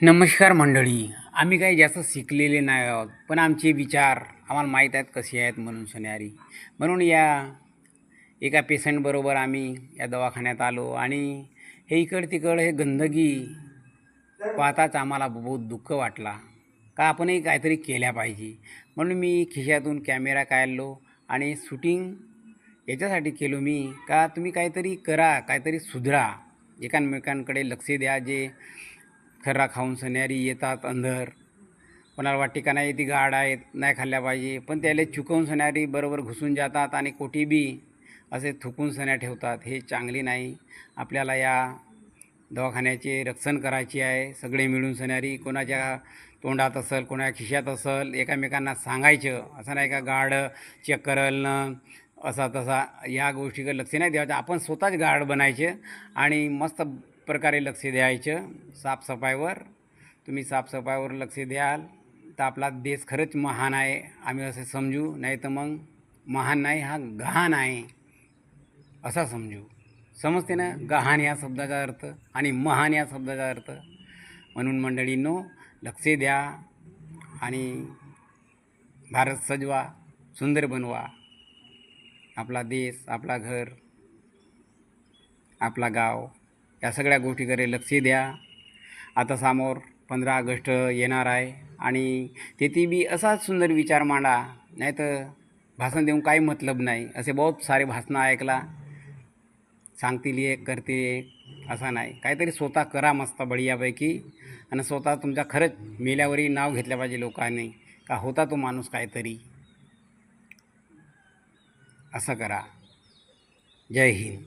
नमस्कार मंडळी. आम्ही काही जास्त शिकलेले नाही आहोत, पण आमचे विचार आम्हाला माहीत आहेत कसे आहेत म्हणून शनिवारी. म्हणून या एका पेशंटबरोबर आम्ही या दवाखान्यात आलो आणि हे इकड-तिकड हे गंदगी पाहताच आम्हाला बहुत दुःख वाटला. का आपणही काहीतरी केल्या पाहिजे. म्हणून मी खिशातून कॅमेरा काढलो आणि शूटिंग याच्यासाठी केलो मी का तुम्ही काहीतरी करा, काहीतरी सुधरा. एकमेकांकडे लक्ष द्या. जे खर्रा खाऊन सन्यारी येतात अंधर, कोणाला वाटते का नाही ती गाड आहेत नाही खाल्ल्या पाहिजे, पण त्याला चुकवून सन्यारी बरोबर घुसून जातात आणि कोठी बी असे थुकून सन्या ठेवतात. हे चांगली नाही. आपल्याला या दवाखान्याचे रक्षण करायचे आहे. सगळे मिळून सन्यारी कोणाच्या तोंडात असेल, कोणाच्या खिशात असेल, एकामेकांना सांगायचं. असं नाही का गार्ड चेक करल न असा तसा या गोष्टीकडे लक्ष नाही द्यायचं. आपण स्वतःच गार्ड बनायचे आणि मस्त प्रकारे लक्ष द्यायचं साफसफाईवर. तुम्ही साफसफाईवर लक्ष द्याल तर आपला देश खरंच महान आहे आम्ही असं समजू. नाही तर मग महान नाही, हा गहाण आहे असा समजू. समजते ना गहाण या शब्दाचा अर्थ आणि महान या शब्दाचा अर्थ. म्हणून मंडळींनो, लक्ष द्या आणि भारत सजवा, सुंदर बनवा. आपला देश, आपला घर, आपला गाव या सगळ्या गोष्टीकडे लक्ष द्या. आता समोर 15 ऑगस्ट येणार आहे आणि तेथे बी असाच सुंदर विचार मांडा. नाही तर भाषण देऊन काही मतलब नाही. असे बहुत सारे भाषणं ऐकला, सांगतील एक करते एक, असा नाही. काहीतरी स्वतः करा मस्त बढियापैकी. आणि स्वतः तुमच्या खरंच मेल्यावरही नाव घेतलं पाहिजे लोकांनी का होता तो माणूस काहीतरी. असं करा. जय हिंद,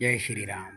जय श्रीराम.